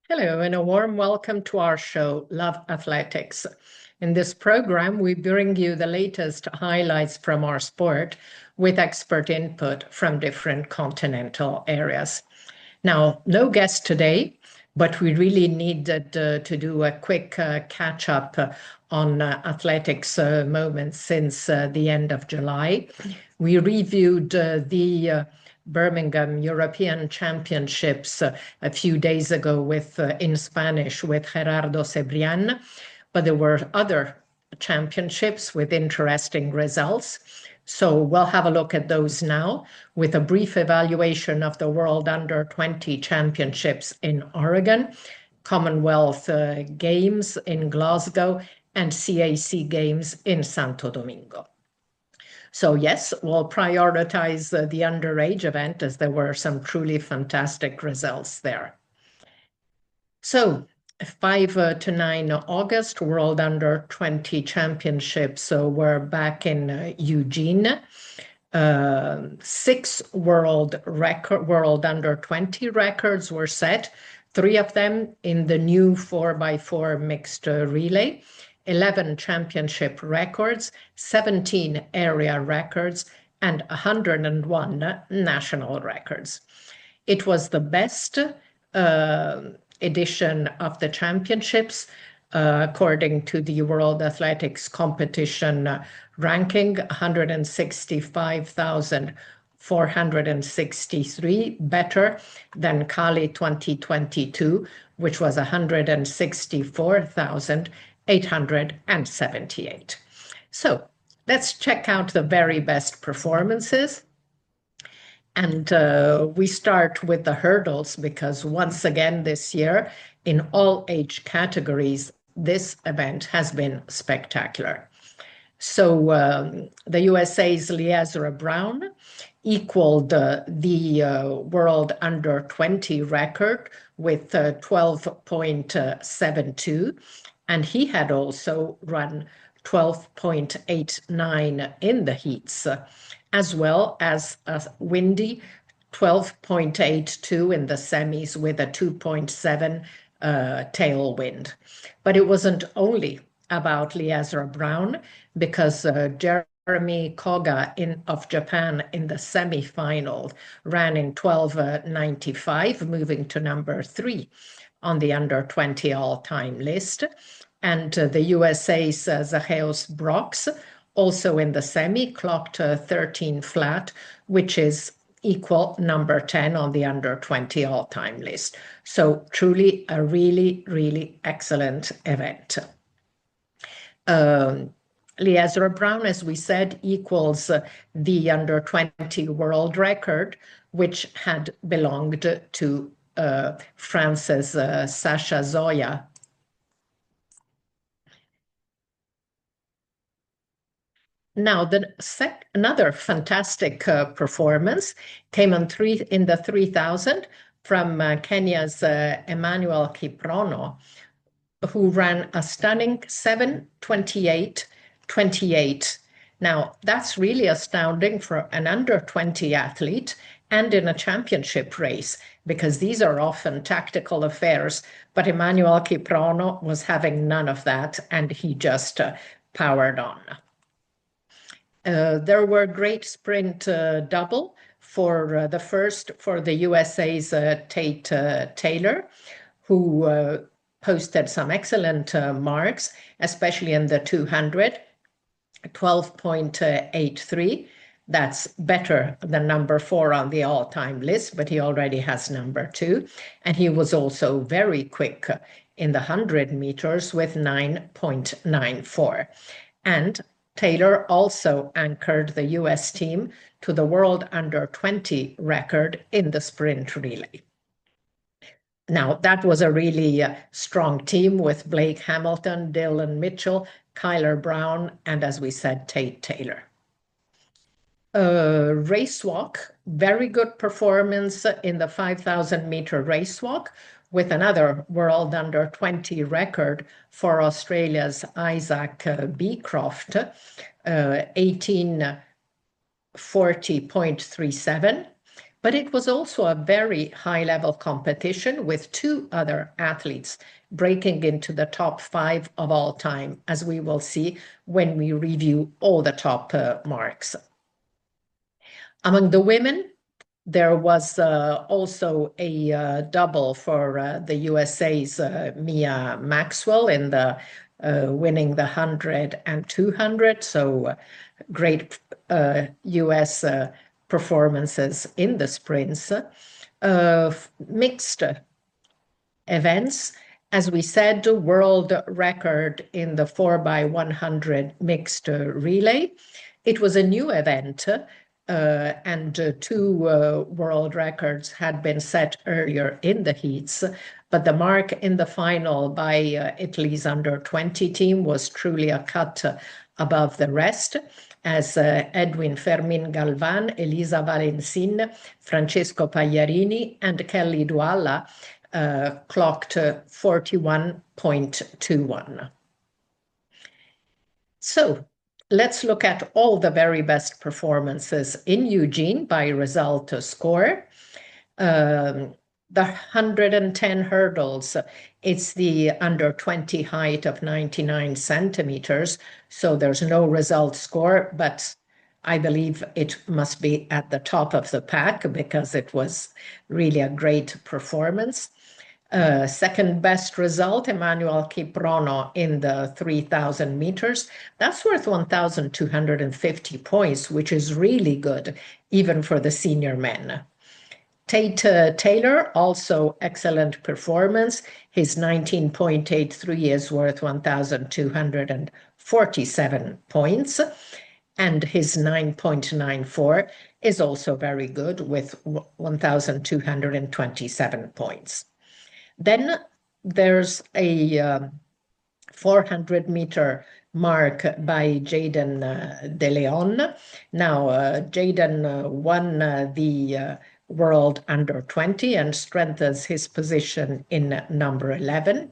Hello, and a warm welcome to our show, Love Athletics. In this program, we bring you the latest highlights from our sport with expert input from different continental areas. Now, no guest today, but we really needed to do a quick catch up on athletics moments since the end of July. We reviewed the Birmingham European Championships a few days ago with in Spanish with Gerardo Cebrian, but there were other championships with interesting results. So we'll have a look at those now with a brief evaluation of the World Under-20 Championships in Oregon, Commonwealth Games in Glasgow, and CAC Games in Santo Domingo. So yes, we'll prioritize the underage event as there were some truly fantastic results there. So 5 to 9 August, World Under-20 Championships. So we're back in Eugene. 6 world Under-20 records were set, 3 of them in the new 4x4 mixed relay. 11 championship records, 17 area records, and 101 national records. It was the best edition of the championships, according to the World Athletics Competition ranking, 165,463, better than Cali 2022, which was 164,878. So let's check out the very best performances. And we start with the hurdles because once again this year, in all age categories, this event has been spectacular. So the USA's Liezra Brown equaled the World Under-20 record with 12.72. And he had also run 12.89 in the heats, as well as a windy 12.82 in the semis with a 2.7 tailwind. But it wasn't only about Liezra Brown, because Jeremy Koga of Japan in the semifinal ran in 12.95, moving to number 3 on the Under-20 all-time list. And the USA's Zacheus Brox, also in the semi, clocked 13 flat, which is equal number 10 on the Under-20 all-time list. So truly a really, really excellent event. Liezra Brown, as we said, equals the Under-20 world record, which had belonged to France's Sasha Zoya. Now, another fantastic performance came in the 3000 from Kenya's Emmanuel Kiprono, who ran a stunning 7:28.28. Now, that's really astounding for an under-20 athlete and in a championship race, because these are often tactical affairs. But Emmanuel Kiprono was having none of that, and he just powered on. There were great sprint double for the USA's Tate Taylor, who posted some excellent marks, especially in the 200, 12.83. That's better than number 4 on the all-time list, but he already has number 2. And he was also very quick in the 100 meters with 9.94. And Taylor also anchored the US team to the World Under-20 record in the sprint relay. Now, that was a really strong team with Blake Hamilton, Dylan Mitchell, Kyler Brown, and as we said, Tate Taylor. Race walk, very good performance in the 5,000-meter race walk, with another World Under-20 record for Australia's Isaac Beecroft, 18:40.37. But it was also a very high-level competition with two other athletes breaking into the top 5 of all time, as we will see when we review all the top marks. Among the women, there was also a double for the USA's Mia Maxwell in the winning the 100 and 200. So great US performances in the sprints. Mixed events, as we said, world record in the 4x100 mixed relay. It was a new event, and two world records had been set earlier in the heats, but the mark in the final by Italy's under-20 team was truly a cut above the rest, as Edwin Fermin Galvan, Elisa Valencin, Francesco Pagliarini, and Kelly Douala clocked 41.21. So let's look at all the very best performances in Eugene by result score. The 110 hurdles, it's the under-20 height of 99 centimeters, so there's no result score, but I believe it must be at the top of the pack because it was really a great performance. Second best result, Emmanuel Kiprono in the 3,000 meters. That's worth 1,250 points, which is really good, even for the senior men. Tate Taylor, also excellent performance. His 19.83 is worth 1,247 points. And his 9.94 is also very good with 1,227 points. Then there's a 400-meter mark by Jaden De Leon. Now, Jaden won the World Under-20 and strengthens his position in number 11.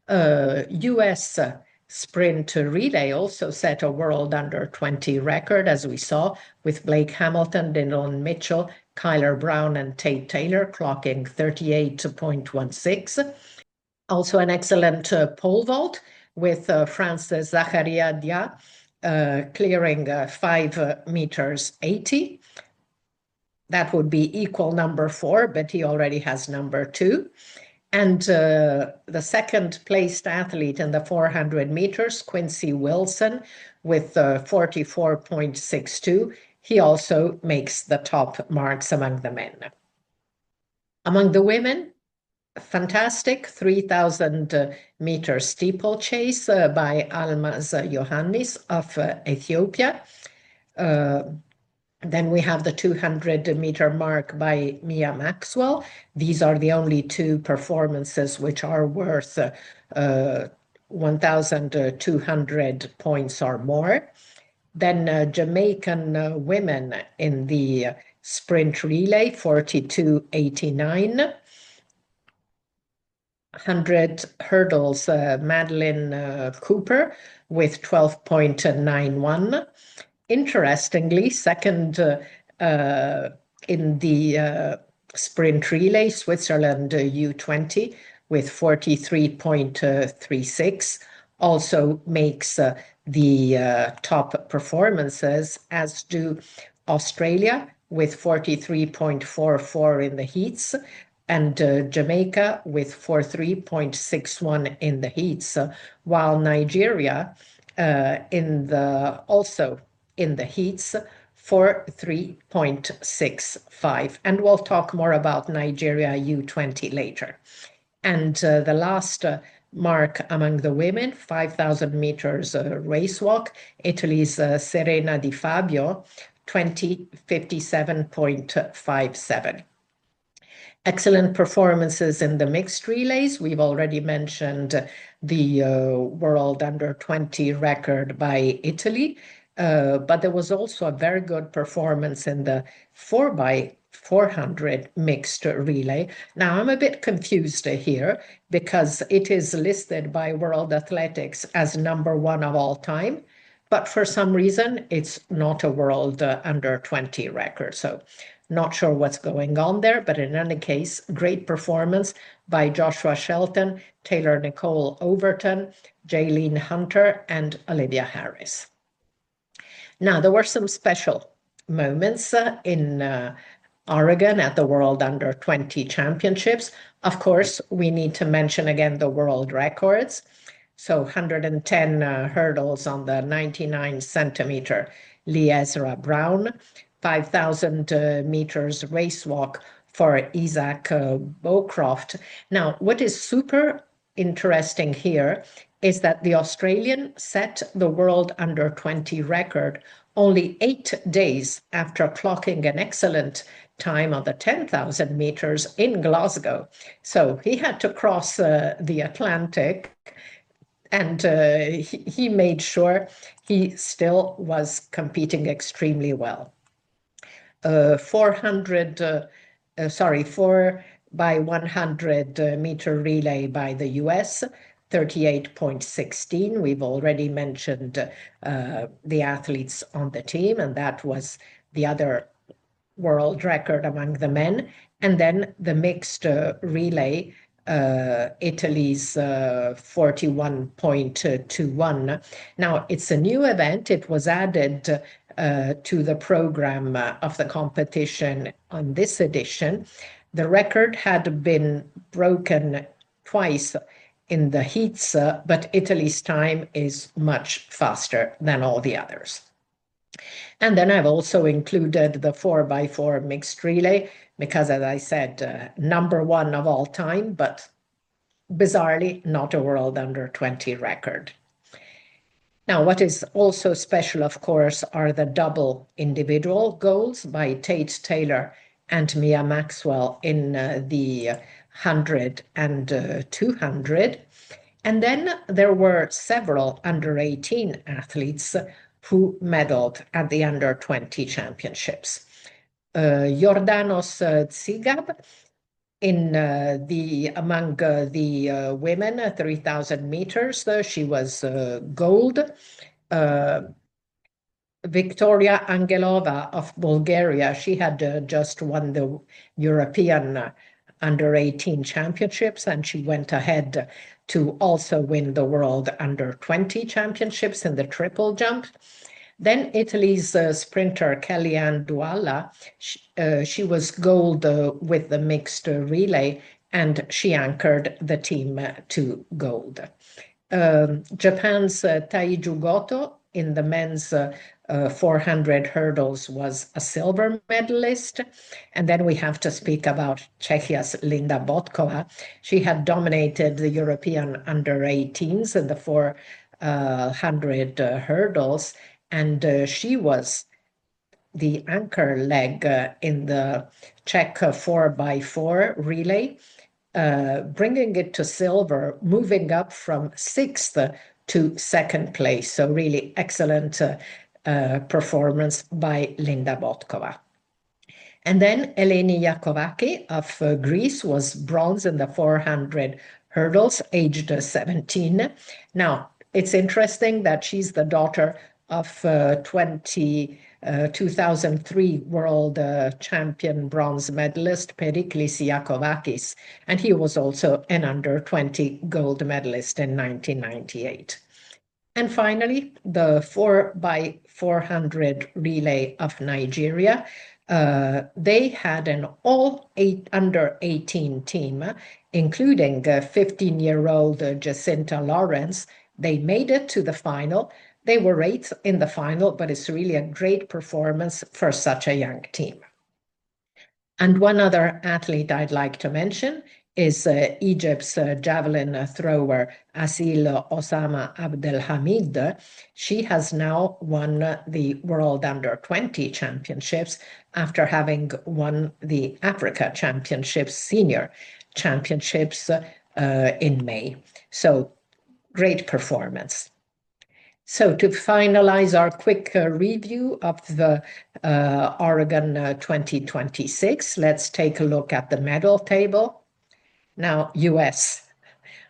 US sprint relay also set a World Under-20 record, as we saw, with Blake Hamilton, Dylan Mitchell, Kyler Brown, and Tate Taylor clocking 38.16. Also an excellent pole vault with Francis Zacharia Dia clearing 5 meters 80. That would be equal number 4, but he already has number 2. And the second placed athlete in the 400 meters, Quincy Wilson, with 44.62. He also makes the top marks among the men. Among the women, fantastic 3,000 meter steeplechase by Almaz Yohannis of Ethiopia. Then we have the 200-meter mark by Mia Maxwell. These are the only two performances which are worth 1,200 points or more. Then Jamaican women in the sprint relay, 42.89. 100 hurdles, Madeline Cooper with 12.91. Interestingly, second in the sprint relay, Switzerland WU20 with 43.36 also makes the top performances, as do Australia with 43.44 in the heats, and Jamaica with 43.61 in the heats, while Nigeria also in the heats for 3.65. And we'll talk more about Nigeria U20 later. And the last mark among the women, 5,000 meters race walk, Italy's Serena Di Fabio, 20:57.57. Excellent performances in the mixed relays. We've already mentioned the World Under-20 record by Italy, but there was also a very good performance in the 4x400 mixed relay. Now, I'm a bit confused here because it is listed by World Athletics as number 1 of all time, but for some reason, it's not a World Under-20 record. So Not sure what's going on there, but in any case, great performance by Joshua Shelton, Taylor Nicole Overton, Jaylene Hunter, and Olivia Harris. Now, there were some special moments in Oregon at the World Under 20 Championships. Of course, we need to mention again the world records. So 110 hurdles on the 99 centimeter Lee Ezra Brown, 5,000 meters race walk for Isaac Bowcroft. Now, what is super interesting here is that the Australian set the world under 20 record only 8 days after clocking an excellent time on the 10,000 meters in Glasgow. So he had to cross the Atlantic, and he made sure he still was competing extremely well. 4 by 100 meter relay by the US, 38.16. We've already mentioned the athletes on the team, and that was the other world record among the men. And then the mixed relay, Italy's 41.21. Now, it's a new event. It was added to the program of the competition on this edition. The record had been broken twice in the heats, but Italy's time is much faster than all the others. And then I've also included the 4x4 mixed relay because, as I said, number one of all time, but bizarrely not a world under 20 record. Now, what is also special, of course, are the double individual goals by Tate Taylor and Mia Maxwell in the 100 and 200. And then there were several under 18 athletes who medaled at the under 20 championships. Jordanos Tsigab among the women, 3,000 meters, she was gold. Victoria Angelova of Bulgaria, she had just won the European under 18 championships, and she went ahead to also win the world under 20 championships in the triple jump. Then Italy's sprinter Kellyanne Douala, she was gold with the mixed relay, and she anchored the team to gold. Japan's Taiju Goto in the men's 400 hurdles was a silver medalist. And then we have to speak about Czechia's Linda Botkova. She had dominated the European under 18s in the 400 hurdles, and she was the anchor leg in the Czech 4x4 relay, bringing it to silver, moving up from 6th to 2nd place. So really excellent performance by Linda Botkova. And then Eleni Yakovaki of Greece was bronze in the 400 hurdles, aged 17. Now, it's interesting that she's the daughter of 2003 world champion bronze medalist Periklis Yakovakis, and he was also an under 20 gold medalist in 1998. And finally, the 4x400 relay of Nigeria. They had an all under 18 team, including 15-year-old Jacinta Lawrence. They made it to the final. They were 8th in the final, but it's really a great performance for such a young team. And one other athlete I'd like to mention is Egypt's javelin thrower Asil Osama Abdelhamid. She has now won the World Under 20 Championships after having won the Africa Championships, Senior Championships in May. So great performance. So to finalize our quick review of the Oregon 2026, let's take a look at the medal table. Now, US,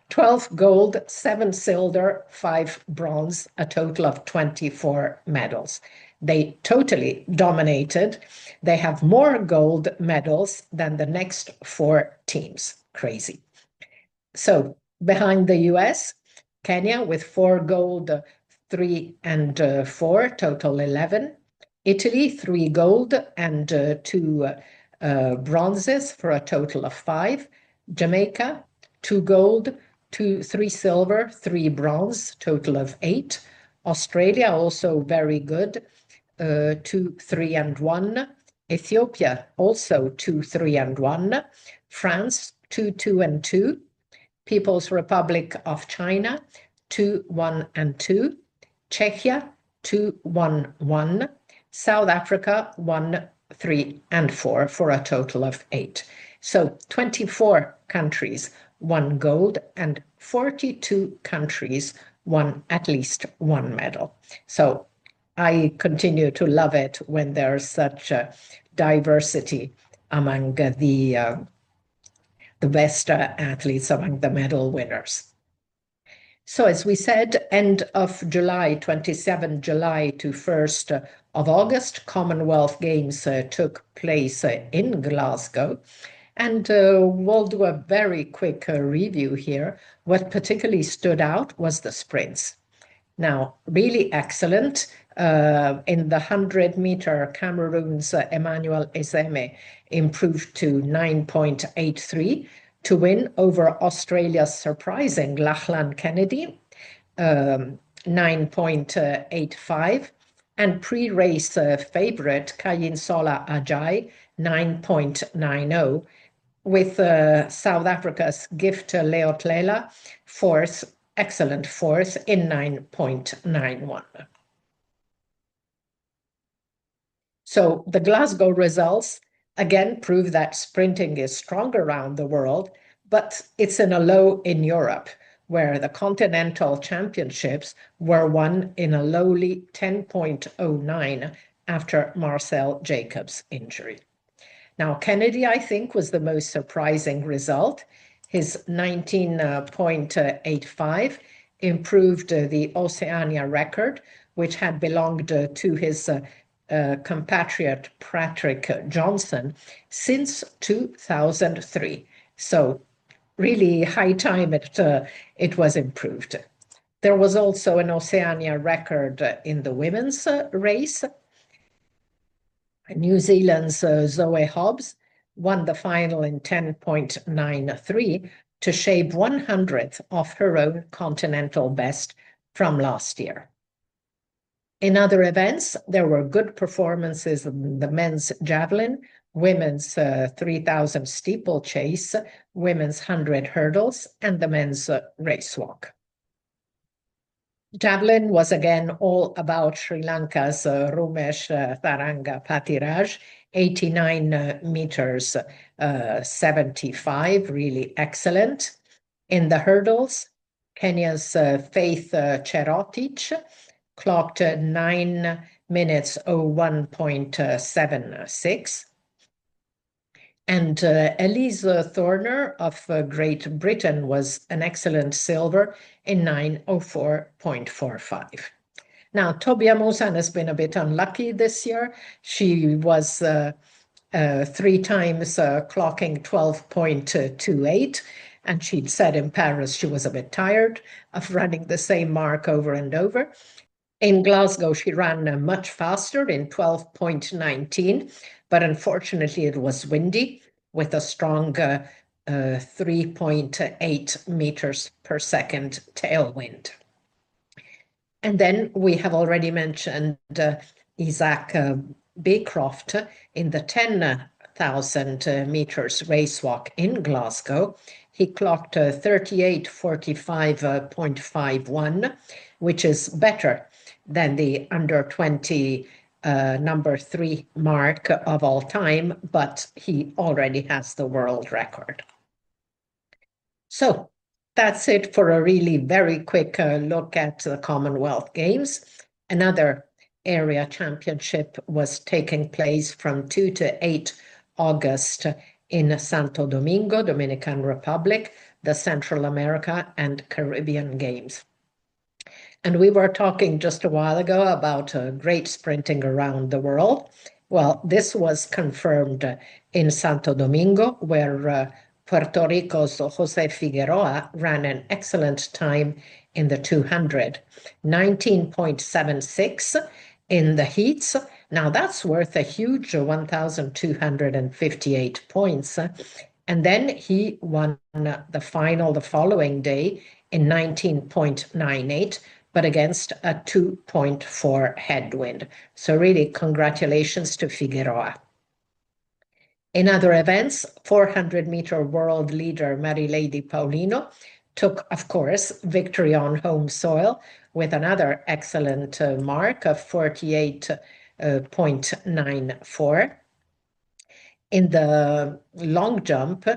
12 gold, 7 silver, 5 bronze, a total of 24 medals. They totally dominated. They have more gold medals than the next 4 teams. Crazy. So behind the US, Kenya with 4 gold, 3 and 4, total 11. Italy, 3 gold and 2 bronzes for a total of 5. Jamaica, 2 gold, 3 silver, 3 bronze, total of 8. Australia, also very good, 2, 3 and 1. Ethiopia, also 2, 3 and 1. France, 2, 2 and 2. People's Republic of China, 2, 1 and 2. Czechia, 2, 1, 1. South Africa, 1, 3 and 4 for a total of 8. So 24 countries won gold and 42 countries won at least 1 medal. So I continue to love it when there's such a diversity among the best athletes, among the medal winners. So as we said, end of July, 27 July to 1st of August, Commonwealth Games took place in Glasgow. And we'll do a very quick review here. What particularly stood out was the sprints. Now, really excellent. In the 100-meter, Cameroon's Emmanuel Ezeme improved to 9.83 to win over Australia's surprising Lachlan Kennedy, 9.85, and pre-race favorite Kayinsola Ajay, 9.90, with South Africa's Gift Leotlela, fourth, excellent fourth in 9.91. So the Glasgow results again prove that sprinting is strong around the world, but it's in a low in Europe, where the Continental Championships were won in a lowly 10.09 after Marcel Jacobs' injury. Now, Kennedy, I think, was the most surprising result. His 19.85 improved the Oceania record, which had belonged to his compatriot Patrick Johnson since 2003. So really high time it was improved. There was also an Oceania record in the women's race. New Zealand's Zoe Hobbs won the final in 10.93 to shave 100th off her own continental best from last year. In other events, there were good performances in the men's javelin, women's 3,000 steeplechase, women's 100 hurdles, and the men's race walk. Javelin was again all about Sri Lanka's Rumesh Tharanga Patiraj, 89 meters 75, really excellent. In the hurdles, Kenya's Faith Cherotich clocked 9 minutes 01.76. And Elise Thorner of Great Britain was an excellent silver in 9:04.45. Now, Tobia Musan has been a bit unlucky this year. She was 3 times clocking 12.28, and she'd said in Paris she was a bit tired of running the same mark over and over. In Glasgow, she ran much faster in 12.19, but unfortunately it was windy with a strong 3.8 meters per second tailwind. And then we have already mentioned Isaac Baycroft in the 10,000 meters race walk in Glasgow. He clocked 38:45.51, which is better than the under 20 number 3 mark of all time, but he already has the world record. So that's it for a really very quick look at the Commonwealth Games. Another area championship was taking place from 2 to 8 August in Santo Domingo, Dominican Republic, the Central America and Caribbean Games. And we were talking just a while ago about great sprinting around the world. Well, this was confirmed in Santo Domingo, where Puerto Rico's Jose Figueroa ran an excellent time in the 200, 19.76 in the heats. Now that's worth a huge 1,258 points. And then he won the final the following day in 19.98, but against a 2.4 headwind. So really, congratulations to Figueroa. In other events, 400-meter world leader Marilady Paulino took, of course, victory on home soil with another excellent mark of 48.94. In the long jump,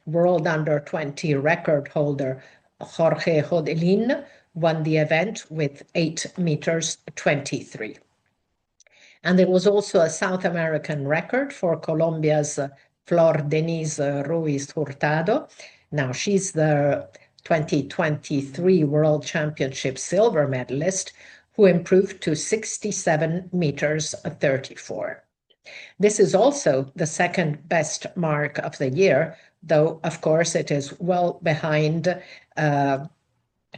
world under 20 record holder Jorge Rodelin won the event with 8 meters 23. And there was also a South American record for Colombia's Flor Denise Ruiz Hurtado. Now she's the 2023 World Championship silver medalist who improved to 67 meters 34. This is also the second best mark of the year, though, of course, it is well behind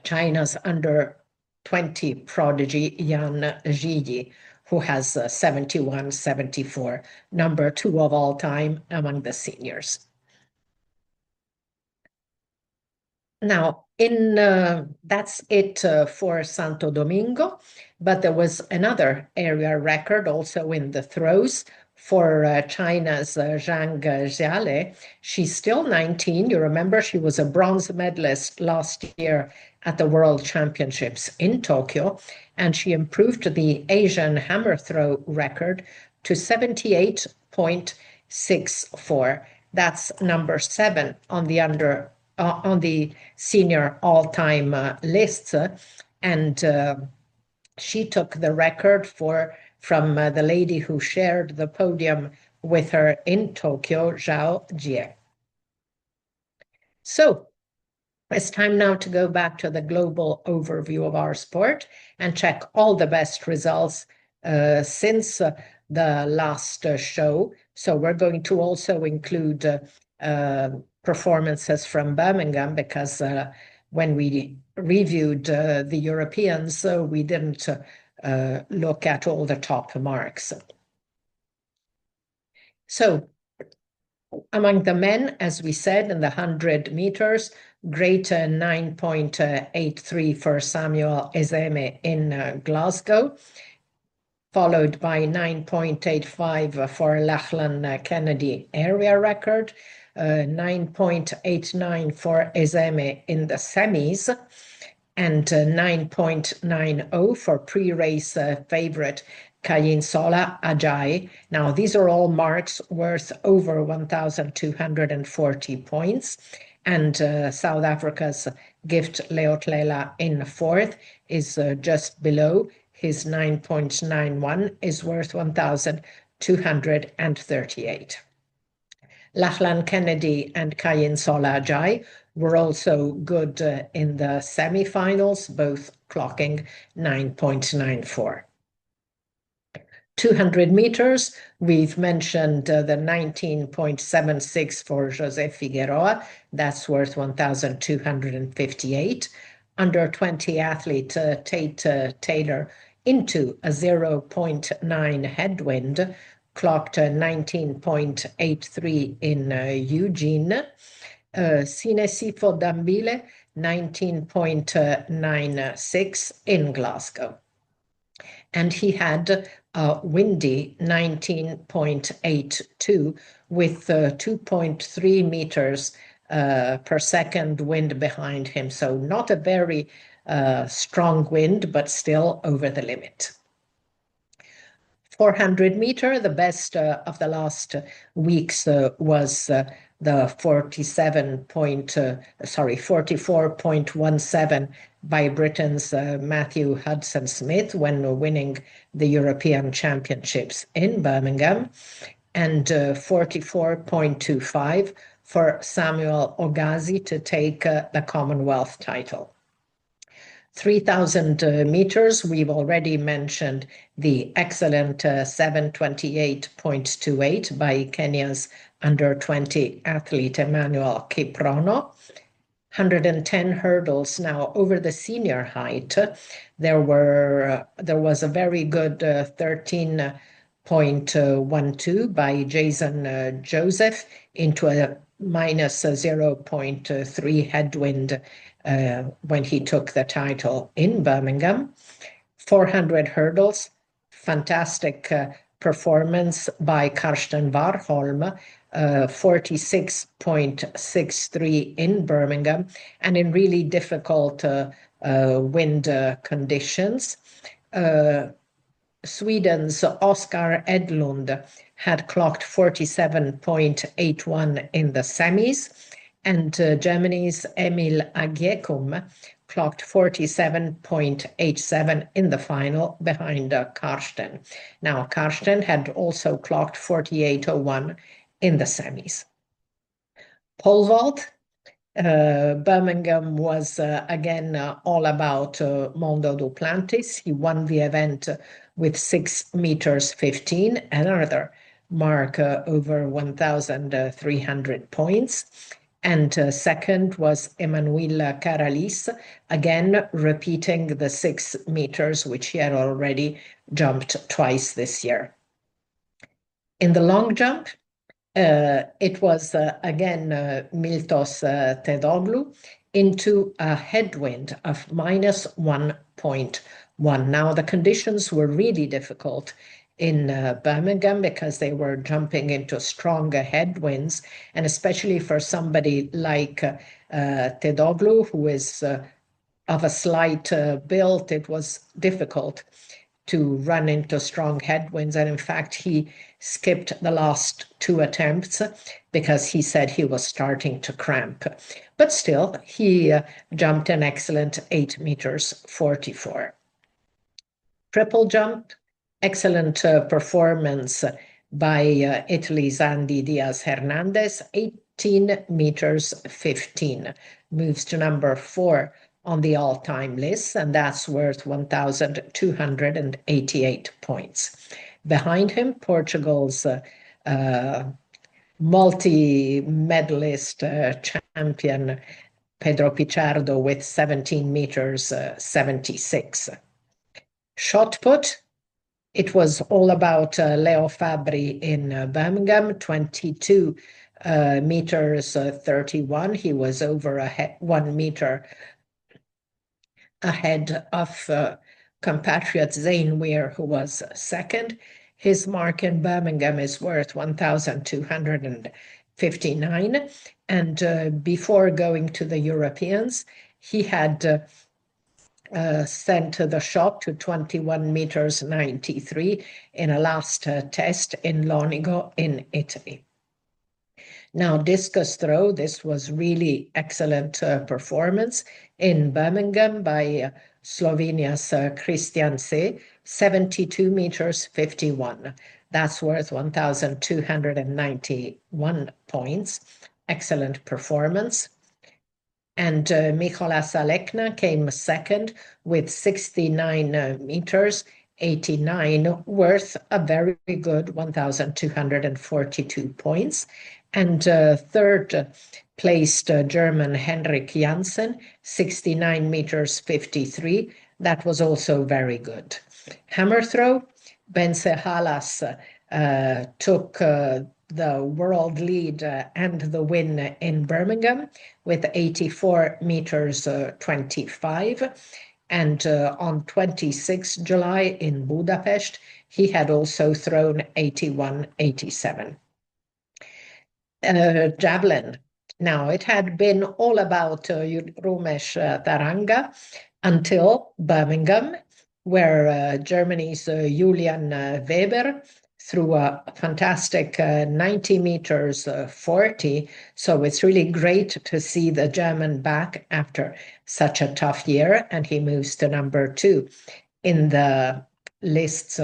China's under 20 prodigy Yan Zhiyi, who has 71-74, number 2 of all time among the seniors. Now, that's it for Santo Domingo, but there was another area record also in the throws for China's Zhang Jiale. She's still 19. You remember she was a bronze medalist last year at the World Championships in Tokyo, and she improved the Asian hammer throw record to 78.64. That's number 7 on the senior all-time lists, and she took the record from the lady who shared the podium with her in Tokyo, Zhao Jie. So it's time now to go back to the global overview of our sport and check all the best results since the last show. So we're going to also include performances from Birmingham, because when we reviewed the Europeans, we didn't look at all the top marks. So among the men, as we said, in the 100 meters, great 9.83 for Samuel Ezeme in Glasgow, followed by 9.85 for Lachlan Kennedy area record, 9.89 for Ezeme in the semis, and 9.90 for pre-race favorite Kayinsola Ajay. Now, these are all marks worth over 1,240 points. And South Africa's Gift Leotlela in 4th is just below. His 9.91 is worth 1,238. Lachlan Kennedy and Kayinsola Ajay were also good in the semifinals, both clocking 9.94. 200 meters, we've mentioned the 19.76 for Jose Figueroa. That's worth 1,258. Under 20 athlete Tate Taylor into a 0.9 headwind, clocked 19.83 in Eugene. Sinesifo Dambile, 19.96 in Glasgow. And he had a windy 19.82 with 2.3 meters per second wind behind him. So not a very strong wind, but still over the limit. 400 meter, the best of the last weeks was the 44.17 by Britain's Matthew Hudson-Smith when winning the European Championships in Birmingham, and 44.25 for Samuel Ogazi to take the Commonwealth title. 3,000 meters, we've already mentioned the excellent 7:28.28 by Kenya's under-20 athlete Emmanuel Kiprono. 110 hurdles now over the senior height. There was a very good 13.12 by Jason Joseph into a minus 0.3 headwind when he took the title in Birmingham. 400 hurdles, fantastic performance by Karsten Warholm, 46.63 in Birmingham, and in really difficult wind conditions. Sweden's Oskar Edlund had clocked 47.81 in the semis, and Germany's Emil Agiekum clocked 47.87 in the final behind Karsten. Now, Karsten had also clocked 48.01 in the semis. Pole vault, Birmingham was again all about Mondo Duplantis. He won the event with 6 meters 15, another mark over 1,300 points. And second was Emanuela Caralis, again repeating the 6 meters, which he had already jumped twice this year. In the long jump, it was again Miltos Tedoglu into a headwind of minus 1.1. Now, the conditions were really difficult in Birmingham because they were jumping into stronger headwinds, and especially for somebody like Tedoglu, who is of a slight build, it was difficult to run into strong headwinds. And in fact, he skipped the last 2 attempts because he said he was starting to cramp. But still, he jumped an excellent 8 meters 44. Triple jump, excellent performance by Italy's Andy Diaz Hernandez, 18 meters 15, moves to number 4 on the all-time list, and that's worth 1,288 points. Behind him, Portugal's multi-medalist champion Pedro Pichardo with 17 meters 76. Shot put, it was all about Leo Fabri in Birmingham, 22 meters 31. He was over 1 meter ahead of compatriot Zane Weir, who was second. His mark in Birmingham is worth 1,259. And before going to the Europeans, he had sent the shot to 21 meters 93 in a last test in Lonigo in Italy. Now, discus throw, this was really excellent performance in Birmingham by Slovenia's Christian Se, 72 meters 51. That's worth 1,291 points. Excellent performance. And Michola Salekna came second with 69 meters 89, worth a very good 1,242 points. And third placed German Henrik Janssen, 69 meters 53. That was also very good. Hammer throw, Bencehalas took the world lead and the win in Birmingham with 84 meters 25. And on 26 July in Budapest, he had also thrown 81-87. Javelin. Now, it had been all about Rumesh Taranga until Birmingham, where Germany's Julian Weber threw a fantastic 90 meters 40. So it's really great to see the German back after such a tough year, and he moves to number 2 in the lists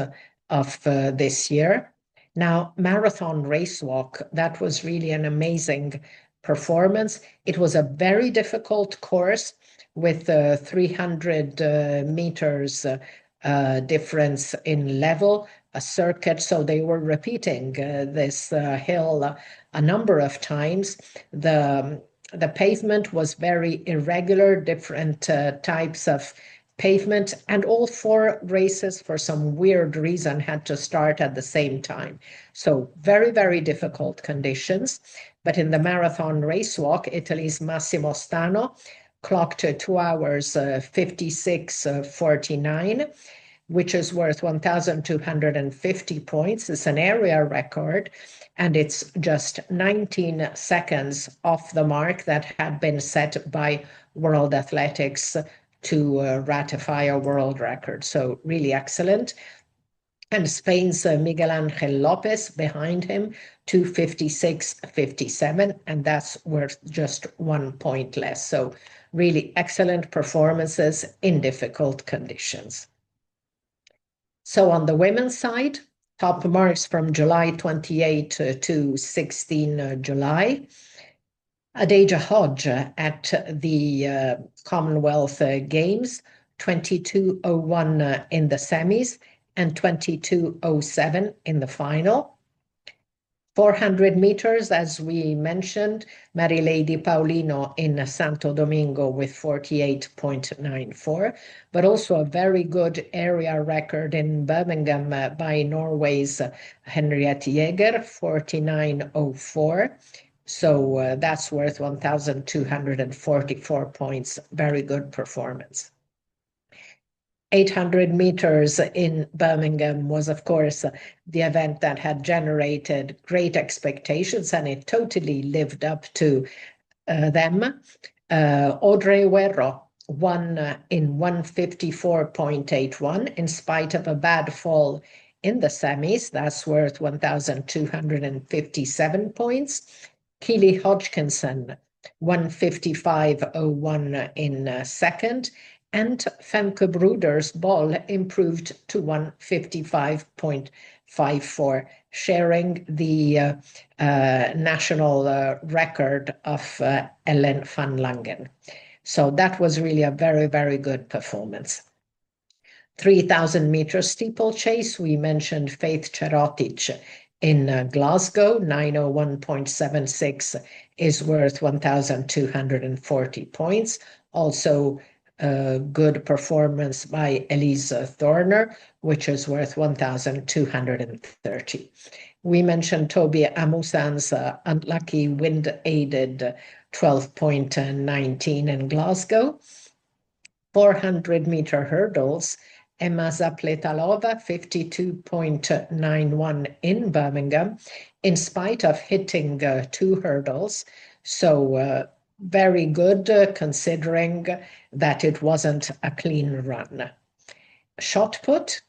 of this year. Now, marathon race walk, that was really an amazing performance. It was a very difficult course with 300 meters difference in level, a circuit. So they were repeating this hill a number of times. The pavement was very irregular, different types of pavement, and all four races, for some weird reason, had to start at the same time. So very, very difficult conditions. But in the marathon race walk, Italy's Massimo Stano clocked 2 hours 56:49, which is worth 1,250 points. It's an area record, and it's just 19 seconds off the mark that had been set by World Athletics to ratify a world record. So really excellent. And Spain's Miguel Angel Lopez behind him, 2:56:57, and that's worth just 1 point less. So really excellent performances in difficult conditions. So on the women's side, top marks from July 28 to 16 July. Adeja Hodge at the Commonwealth Games, 22:01 in the semis and 22:07 in the final. 400 meters, as we mentioned, Mary Lady Paulino in Santo Domingo with 48.94, but also a very good area record in Birmingham by Norway's Henriette Jäger, 49:04. So that's worth 1,244 points. Very good performance. 800 meters in Birmingham was, of course, the event that had generated great expectations, and it totally lived up to them. Audrey Werro won in 1:54.81 in spite of a bad fall in the semis. That's worth 1,257 points. Keely Hodgkinson, 1:55.01 in second. And Femke Broeder's ball improved to 1:55.54, sharing the national record of Ellen van Langen. So that was really a very, very good performance. 3,000 meter steeplechase, we mentioned Faith Cerotic in Glasgow, 9:01.76 is worth 1,240 points. Also, good performance by Elise Thorner, which is worth 1,230. We mentioned Toby Amusan's unlucky wind-aided 12.19 in Glasgow. 400 meter hurdles, Emma Zapletalova, 52.91 in Birmingham, in spite of hitting 2 hurdles. So very good considering that it wasn't a clean run. Shot put,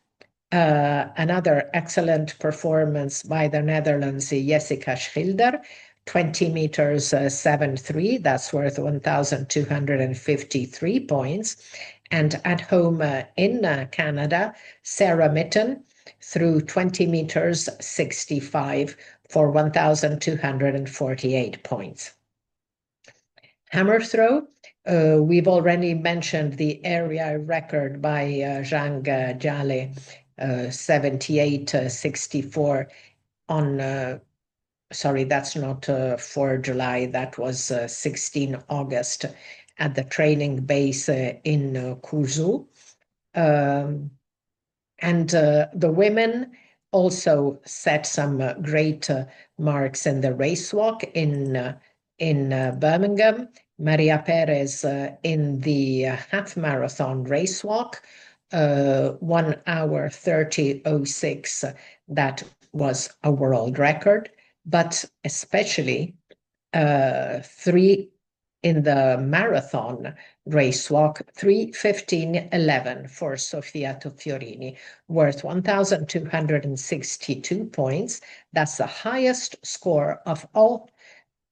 another excellent performance by the Netherlands, Jessica Schilder, 20 meters 7.3, that's worth 1,253 points. And at home in Canada, Sarah Mitten threw 20 meters 65 for 1,248 points. Hammer throw, we've already mentioned the area record by Zhang Jiale, 78.64 on, sorry, that's not for July, that was 16 August at the training base in Kuzu. And the women also set some great marks in the race walk in Birmingham. Maria Perez in the half marathon race walk, 1 hour 30:06. That was a world record, but especially 3 in the marathon race walk, 3:15:11 for Sofia Tofiorini, worth 1,262 points. That's the highest score of all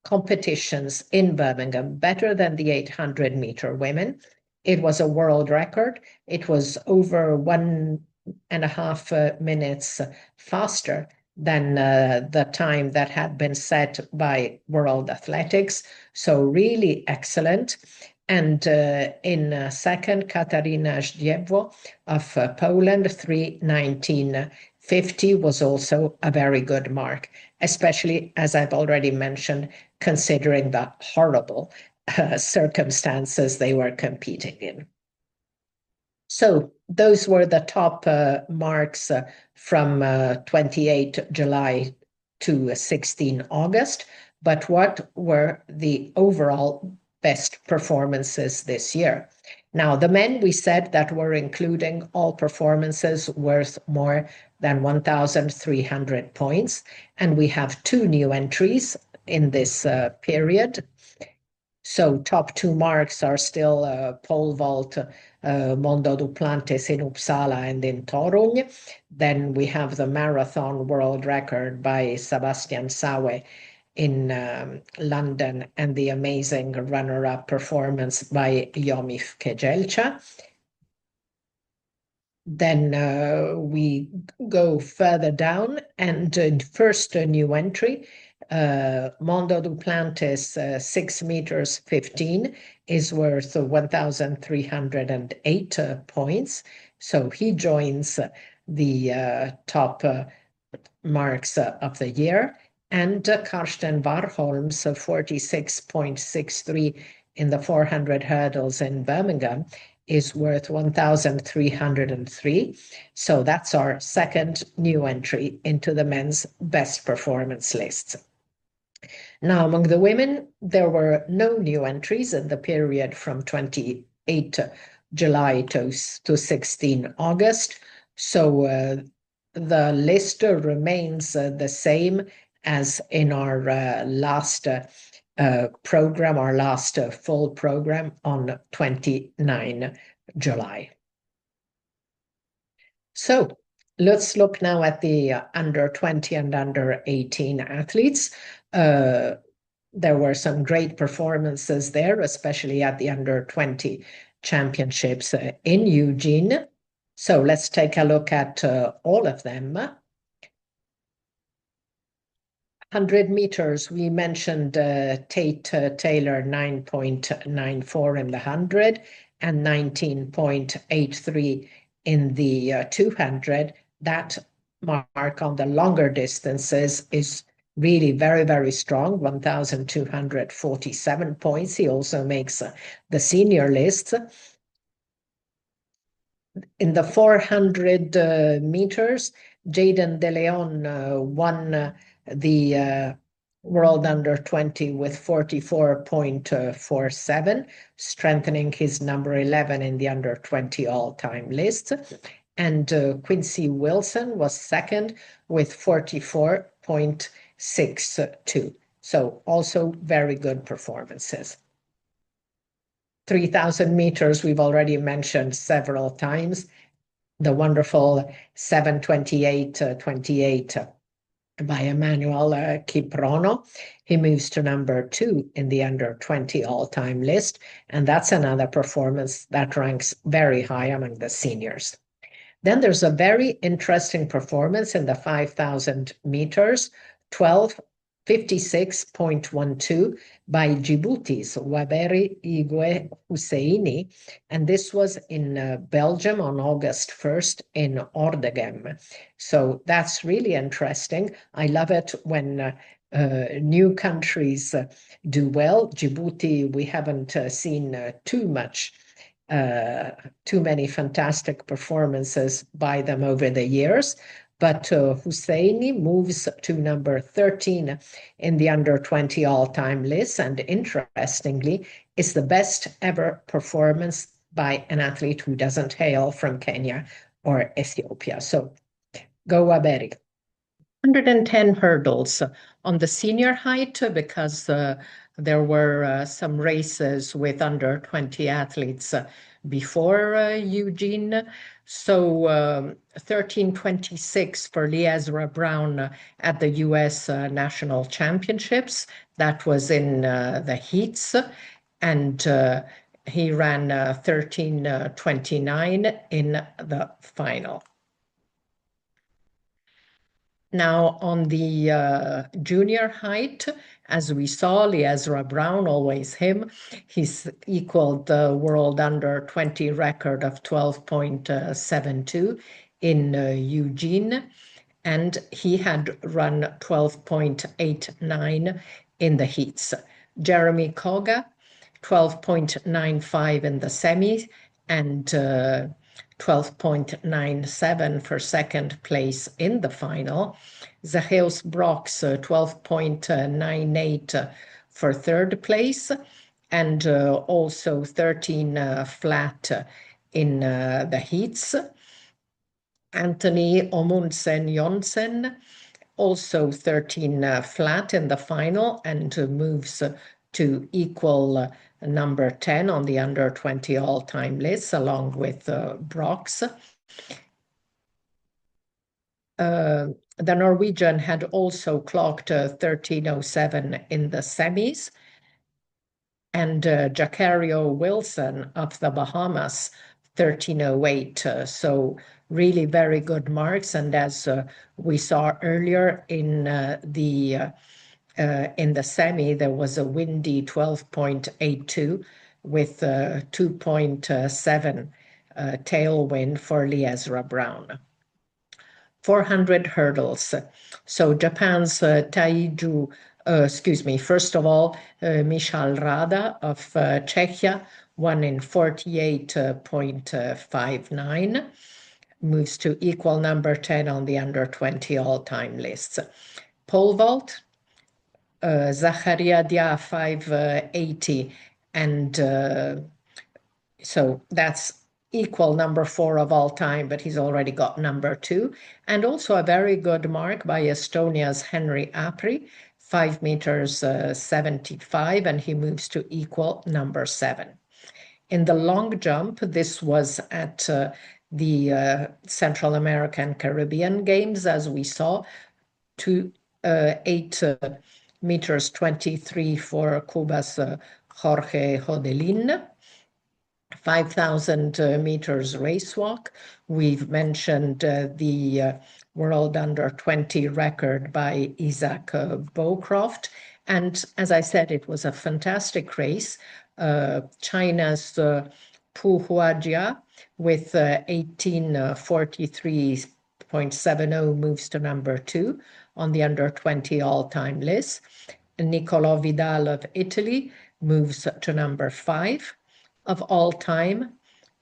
competitions in Birmingham, better than the 800 meter women. It was a world record. It was over 1.5 minutes faster than the time that had been set by World Athletics. So really excellent. And in second, Katarina Zdjęwo of Poland, 3:19:50 was also a very good mark, especially, as I've already mentioned, considering the horrible circumstances they were competing in. So those were the top marks from 28 July to 16 August. But what were the overall best performances this year? Now, the men, we said that were including all performances worth more than 1,300 points. And we have two new entries in this period. So top two marks are still pole vault, Mondo Duplantis in Uppsala and in Torun. Then we have the marathon world record by Sebastian Sawe in London and the amazing runner-up performance by Yomif Kejelcha. Then we go further down and first a new entry, Mondo Duplantis 6 meters 15 is worth 1,308 points. So he joins the top marks of the year. And Karsten Warholm's 46.63 in the 400 hurdles in Birmingham is worth 1,303. So that's our second new entry into the men's best performance lists. Now, among the women, there were no new entries in the period from 28 July to 16 August. So the list remains the same as in our last program, our last full program on 29 July. So let's look now at the under 20 and under 18 athletes. There were some great performances there, especially at the under 20 championships in Eugene. So let's take a look at all of them. 100 meters, we mentioned Tate Taylor 9.94 in the 100 and 19.83 in the 200. That mark on the longer distances is really very, very strong, 1,247 points. He also makes the senior list. In the 400 meters, Jaden De Leon won the World Under 20 with 44.47, strengthening his number 11 in the Under 20 all-time list. And Quincy Wilson was second with 44.62. So also very good performances. 3,000 meters, we've already mentioned several times. The wonderful 7:28:28 by Emmanuel Kiprono. He moves to number 2 in the under 20 all-time list, and that's another performance that ranks very high among the seniors. Then there's a very interesting performance in the 5,000 meters, 12:56.12 by Djibouti's Waberi Igwe Husseini, and this was in Belgium on August 1st in Ordegem. So that's really interesting. I love it when new countries do well. Djibouti, we haven't seen too many fantastic performances by them over the years. But Husseini moves to number 13 in the under 20 all-time list, and interestingly, is the best ever performance by an athlete who doesn't hail from Kenya or Ethiopia. So go Waberi. 110 hurdles on the senior height, because there were some races with under 20 athletes before Eugene. So 13:26 for Lee Ezra Brown at the US National Championships. That was in the heats. And he ran 13:29 in the final. Now, on the junior height, as we saw, Liezra Brown, always him, he's equaled the world under 20 record of 12.72 in Eugene, and he had run 12.89 in the heats. Jeremy Koga, 12.95 in the semis, and 12.97 for second place in the final. Zacchaeus Brox, 12.98 for third place, and also 13 flat in the heats. Anthony Omundsen Jonsen, also 13 flat in the final, and moves to equal number 10 on the under 20 all-time list, along with Brox. The Norwegian had also clocked 13:07 in the semis, and Jacario Wilson of the Bahamas, 13:08. So really very good marks. And as we saw earlier in the semi, there was a windy 12.82 with 2.7 tailwind for Liezra Brown. 400 hurdles. So Japan's Taiju, first of all, Michal Rada of Czechia won in 48.59, moves to equal number 10 on the under 20 all-time lists. Pole vault, Zacharia Dia 580, and so that's equal number 4 of all time, but he's already got number 2. And also a very good mark by Estonia's Henry Apri, 5 meters 75, and he moves to equal number 7. In the long jump, this was at the Central American Caribbean Games, as we saw, 8 meters 23 for Cuba's Jorge Jodelin. 5,000 meters race walk. We've mentioned the world under 20 record by Isaac Bowcroft. And as I said, it was a fantastic race. China's Pu Huajia with 18:43.70 moves to number 2 on the under 20 all-time list. Niccolò Vidal of Italy moves to number 5 of all time,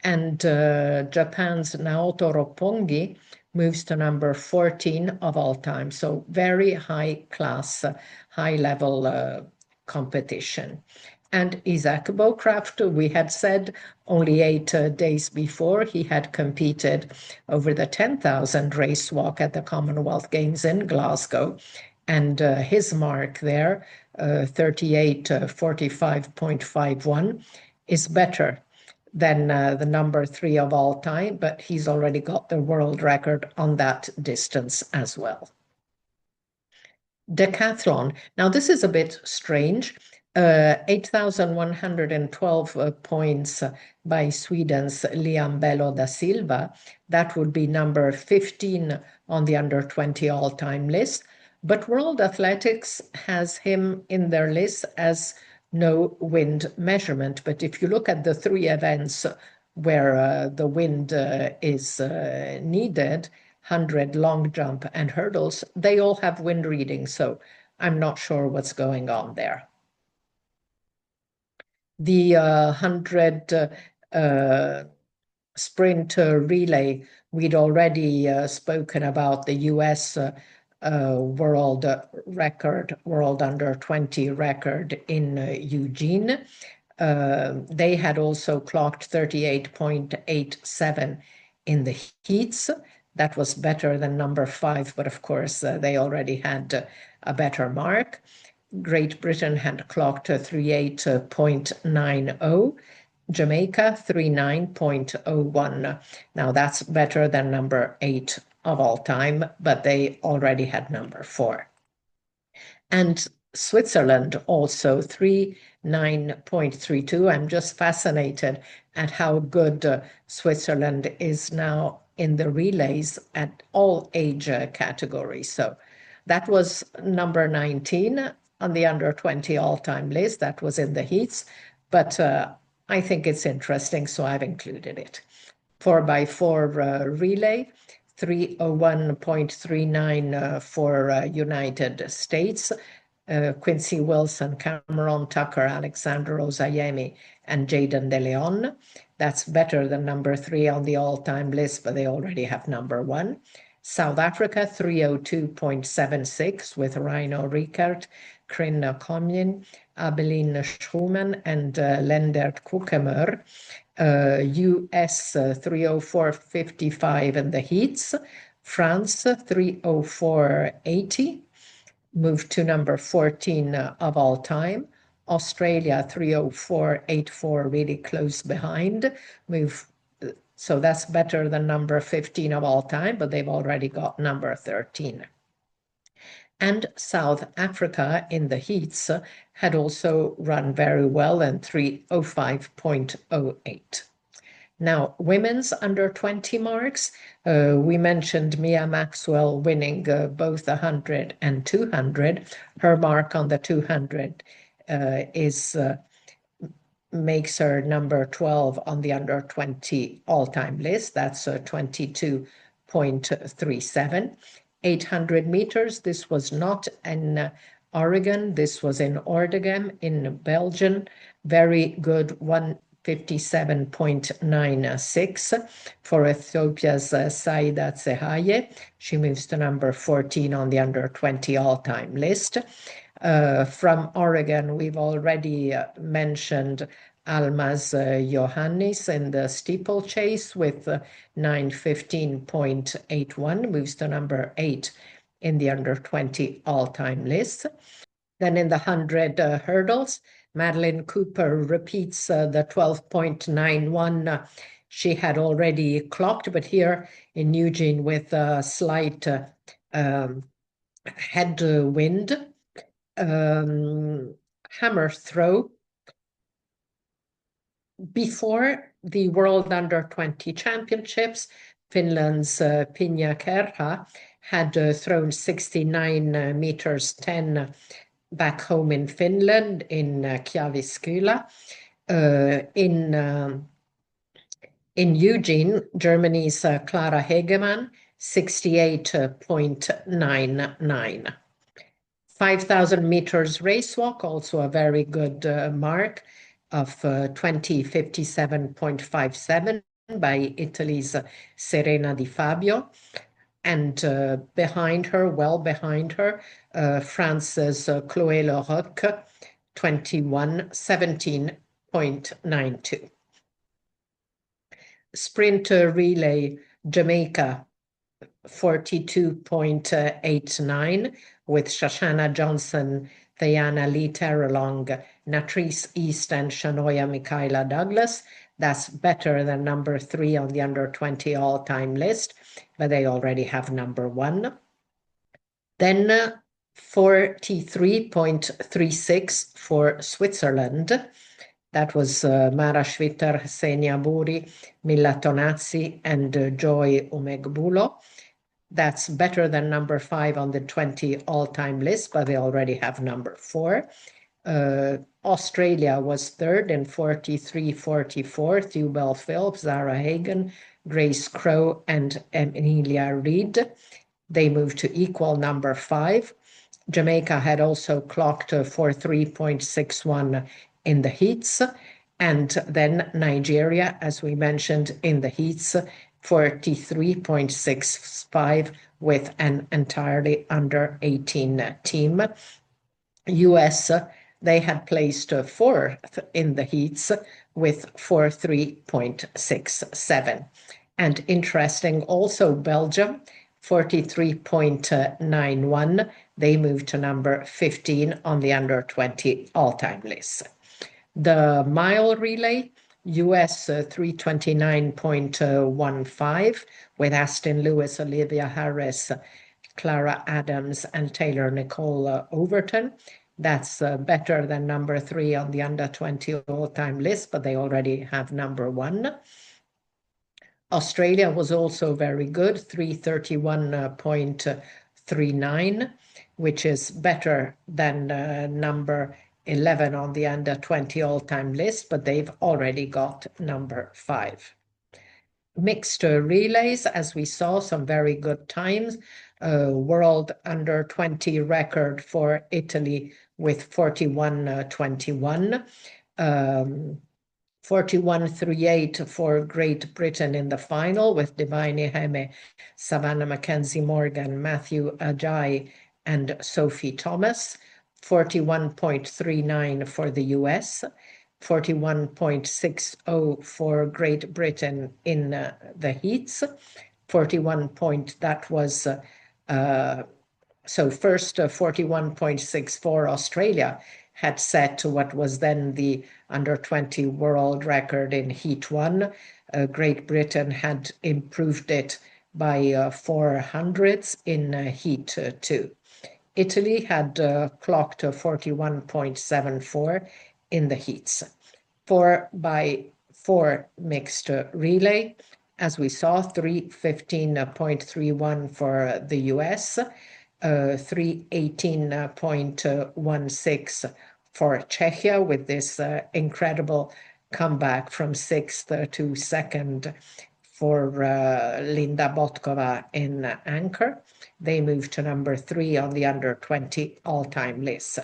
and Japan's Naoto Roppongi moves to number 14 of all time. So very high class, high level competition. And Isaac Bowcroft, we had said only 8 days before, he had competed over the 10,000 race walk at the Commonwealth Games in Glasgow. And his mark there, 38:45.51, is better than the number 3 of all time, but he's already got the world record on that distance as well. Decathlon. Now, this is a bit strange. 8,112 points by Sweden's Liam Bello da Silva. That would be number 15 on the under 20 all-time list. But World Athletics has him in their list as no wind measurement. But if you look at the 3 events where the wind is needed, 100, long jump, and hurdles, they all have wind readings. So I'm not sure what's going on there. The 100 sprint relay, we'd already spoken about the US world record, world under 20 record in Eugene. They had also clocked 38.87 in the heats. That was better than number 5, but of course they already had a better mark. Great Britain had clocked 38.90. Jamaica 39.01. Now that's better than number 8 of all time, but they already had number 4. And Switzerland also 39.32. I'm just fascinated at how good Switzerland is now in the relays at all age categories. So that was number 19 on the under 20 all-time list. That was in the heats, but I think it's interesting, so I've included it. 4x4 relay, 301.39 for United States. Quincy Wilson, Cameron Tucker, Alexander Osayemi, and Jaden De Leon. That's better than number 3 on the all-time list, but they already have number 1. South Africa, 302.76 with Rhino Ricard, Krinna Komjen, Abeline Schumann, and Lendert Kukemer. US 304.55 in the heats. France 304.80. Moved to number 14 of all time. Australia 304.84, really close behind. So that's better than number 15 of all time, but they've already got number 13. And South Africa in the heats had also run very well in 305.08. Now, women's under 20 marks, we mentioned Mia Maxwell winning both 100 and 200. Her mark on the 200 makes her number 12 on the under 20 all-time list. That's 22.37. 800 meters, this was not in Oregon, this was in Ordegem in Belgium. Very good 157.96 for Ethiopia's Saida Tsehaye. She moves to number 14 on the under 20 all-time list. From Oregon, we've already mentioned Almaz Johannes in the steeplechase with 915.81, moves to number 8 in the under 20 all-time list. Then in the 100 hurdles, Madeline Cooper repeats the 12.91 she had already clocked, but here in Eugene with a slight headwind. Hammer throw. Before the World Under 20 Championships, Finland's Pinja Kerha had thrown 69 meters 10 back home in Finland in Kjaviskylä. In Eugene, Germany's Clara Hegemann, 68.99. 5,000 meters race walk, also a very good mark of 20:57.57 by Italy's Serena Di Fabio. And behind her, well behind her, France's Chloé Leroc, 21:17.92. Sprinter relay, Jamaica, 42.89 with Shoshana Johnson, Diana Lee Terrelong, Natrice East, and Shanoya Michaela Douglas. That's better than number 3 on the under 20 all-time list, but they already have number 1. Then 43.36 for Switzerland. That was Mara Schwitter, Senia Buri, Milla Tonazzi, and Joy Umegbulo. That's better than number 5 on the 20 all-time list, but they already have number 4. Australia was third in 43.44. Theobald Phillips, Zara Hagen, Grace Crow, and Emilia Reed. They moved to equal number 5. Jamaica had also clocked 43.61 in the heats. And then Nigeria, as we mentioned, in the heats, 43.65 with an entirely under 18 team. US, they had placed 4th in the heats with 43.67. And interesting, also Belgium, 43.91. They moved to number 15 on the under 20 all-time list. The mile relay, US 329.15 with Aston Lewis, Olivia Harris, Clara Adams, and Taylor Nicole Overton. That's better than number 3 on the under 20 all-time list, but they already have number 1. Australia was also very good, 331.39, which is better than number 11 on the under 20 all-time list, but they've already got number 5. Mixed relays, as we saw, some very good times. World under 20 record for Italy with 41.21. 41.38 for Great Britain in the final with Divine Heme, Savannah Mackenzie Morgan, Matthew Ajay, and Sophie Thomas. 41.39 for the US. 41.60 for Great Britain in the heats. 41 point, that was, so first 41.64 Australia had set what was then the under 20 world record in heat 1. Great Britain had improved it by 4 hundredths in heat 2. Italy had clocked 41.74 in the heats. 4x4 mixed relay, as we saw, 315.31 for the US, 318.16 for Czechia with this incredible comeback from 6th to 2nd for Linda Botkova in anchor. They moved to number 3 on the under 20 all-time list.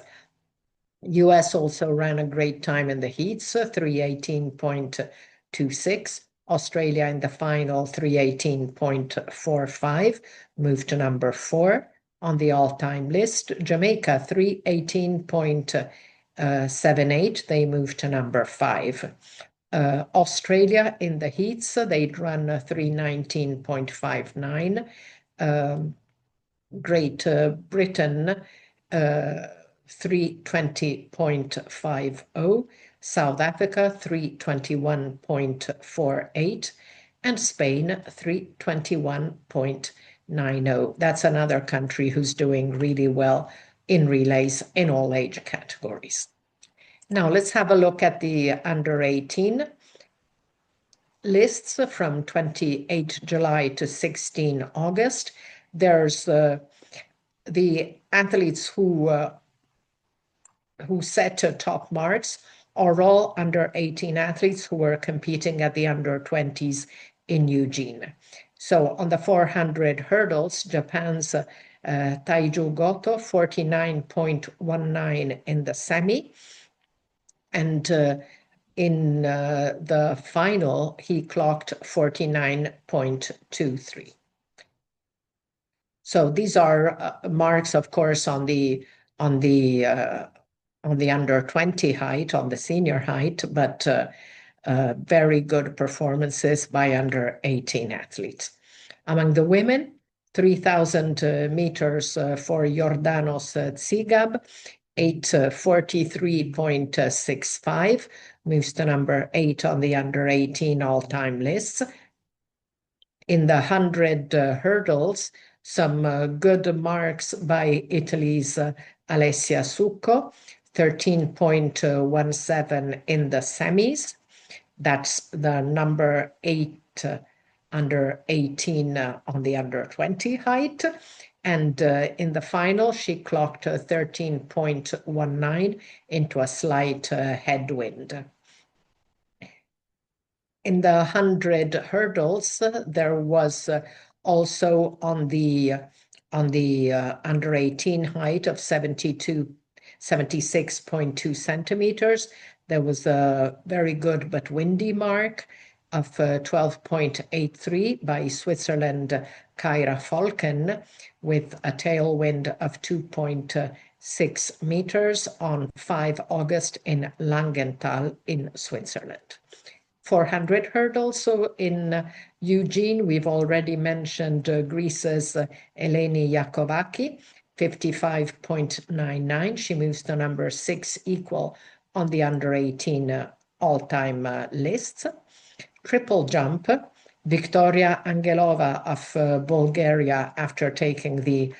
US also ran a great time in the heats, 318.26. Australia in the final, 318.45, moved to number 4 on the all-time list. Jamaica, 318.78, they moved to number 5. Australia in the heats, they'd run 319.59. Great Britain, 320.50. South Africa, 321.48. And Spain, 321.90. That's another country who's doing really well in relays in all age categories. Now let's have a look at the under 18 lists from 28 July to 16 August. There's the athletes who set top marks are all under 18 athletes who were competing at the under 20s in Eugene. So on the 400 hurdles, Japan's Taiju Goto, 49.19 in the semi. And in the final, he clocked 49.23. So these are marks, of course, on the under 20 height, on the senior height, but very good performances by under 18 athletes. Among the women, 3,000 meters for Jordanos Tsigab, 8:43.65, moves to number 8 on the under 18 all-time list. In the 100 hurdles, some good marks by Italy's Alessia Succo, 13.17 in the semis. That's the number 8 under 18 on the under 20 height. And in the final, she clocked 13.19 into a slight headwind. In the 100 hurdles, there was also on the under 18 height of 76.2 centimeters, there was a very good but windy mark of 12.83 by Switzerland Kyra Falken with a tailwind of 2.6 meters on 5 August in Langenthal in Switzerland. 400 hurdles, so in Eugene, we've already mentioned Greece's Eleni Yakovaki, 55.99. She moves to number 6 equal on the under 18 all-time lists. Triple jump, Victoria Angelova of Bulgaria, after taking the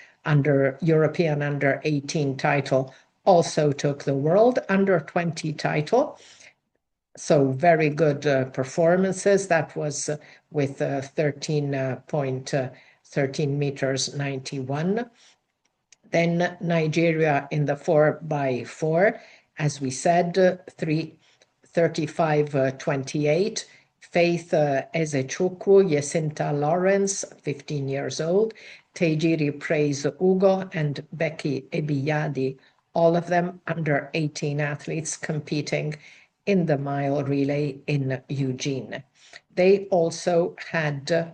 European under 18 title, also took the world under 20 title. So very good performances. That was with 13 meters 91. Then Nigeria in the 4x4, as we said, 3:35:28. Faith Ezechukwu, Jacinta Lawrence, 15 years old, Tejiri Praise Ugo, and Becky Ebiyadi, all of them under 18 athletes competing in the mile relay in Eugene. They also had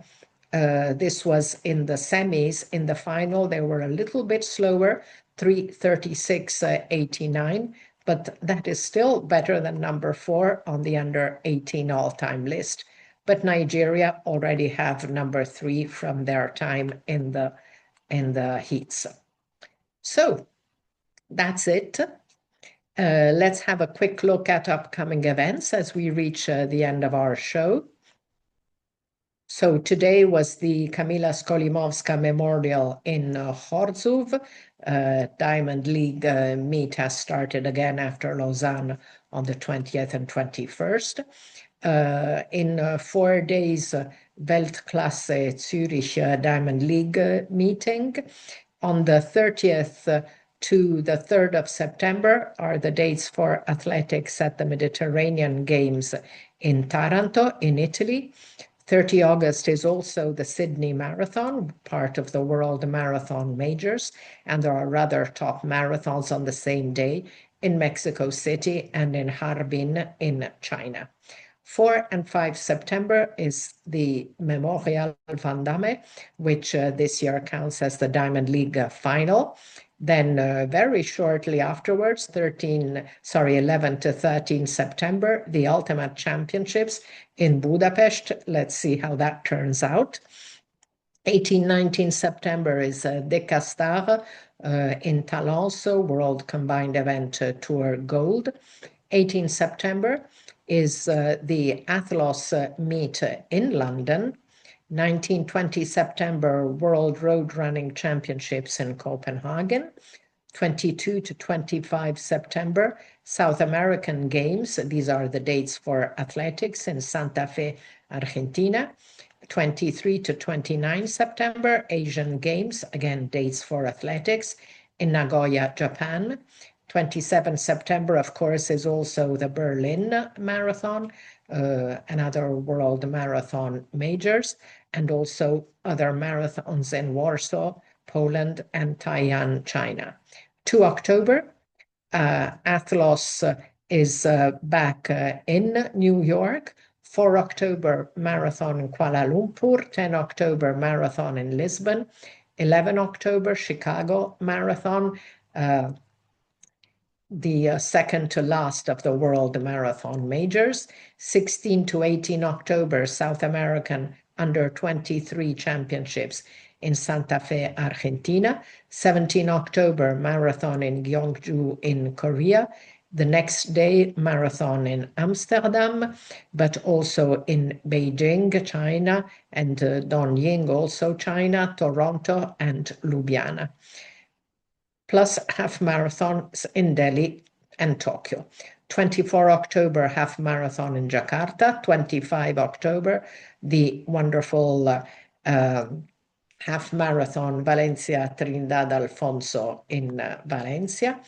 this was in the semis. In the final, they were a little bit slower, 3:36:89, but that is still better than number 4 on the under 18 all-time list. But Nigeria already have number 3 from their time in the heats. So that's it. Let's have a quick look at upcoming events as we reach the end of our show. So today was the Kamila Skolimowska Memorial in Chorzów. Diamond League meet has started again after Lausanne on the 20th and 21st. In 4 days, Weltklasse Zürich Diamond League meeting. On the 30th to the 3rd of September are the dates for athletics at the Mediterranean Games in Taranto, in Italy. 30 August is also the Sydney Marathon, part of the World Marathon Majors, and there are other top marathons on the same day in Mexico City and in Harbin in China. 4 and 5 September is the Memorial Van Damme, which this year counts as the Diamond League final. Then very shortly afterwards, 11 to 13 September, the Ultimate Championships in Budapest. Let's see how that turns out. 18-19 September is Decastar in Talence, World Combined Event Tour Gold. 18 September is the Athlos meet in London. 19-20 September, World Road Running Championships in Copenhagen. 22 to 25 September, South American Games. These are the dates for athletics in Santa Fe, Argentina. 23 to 29 September, Asian Games. Again, dates for athletics in Nagoya, Japan. 27 September, of course, is also the Berlin Marathon, another World Marathon Majors, and also other marathons in Warsaw, Poland, and Taiwan, China. 2 October, Athlos is back in New York. 4 October, marathon in Kuala Lumpur. 10 October, marathon in Lisbon. 11 October, Chicago Marathon, the second to last of the World Marathon Majors. 16 to 18 October, South American Under 23 Championships in Santa Fe, Argentina. 17 October, marathon in Gyeongju in Korea. The next day, marathon in Amsterdam, but also in Beijing, China, and Donying, also China, Toronto, and Ljubljana. Plus half marathons in Delhi and Tokyo. 24 October, half marathon in Jakarta. 25 October, the wonderful half marathon Valencia Trindade Alfonso in Valencia.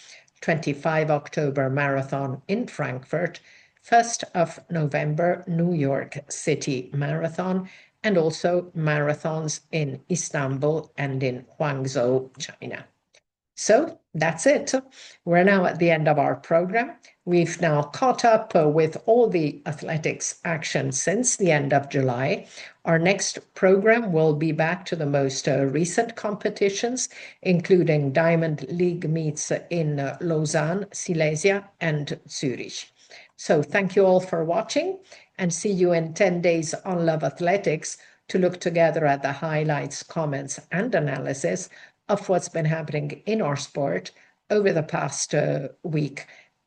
25 October, marathon in Frankfurt. 1st of November, New York City Marathon, and also marathons in Istanbul and in Guangzhou, China. So that's it. We're now at the end of our program. We've now caught up with all the athletics action since the end of July. Our next program will be back to the most recent competitions, including Diamond League meets in Lausanne, Silesia, and Zurich. So thank you all for watching, and see you in 10 days on Love Athletics to look together at the highlights, comments, and analysis of what's been happening in our sport over the past week,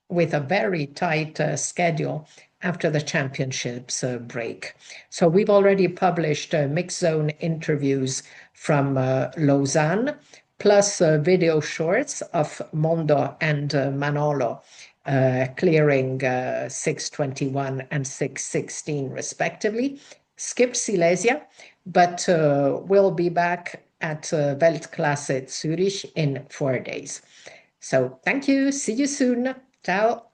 with a very tight schedule after the championships break. So we've already published mixed zone interviews from Lausanne, plus video shorts of Mondo and Manolo clearing 6:21 and 6:16 respectively. Skipped Silesia, but we'll be back at Weltklasse Zurich in 4 days. So thank you. See you soon. Ciao.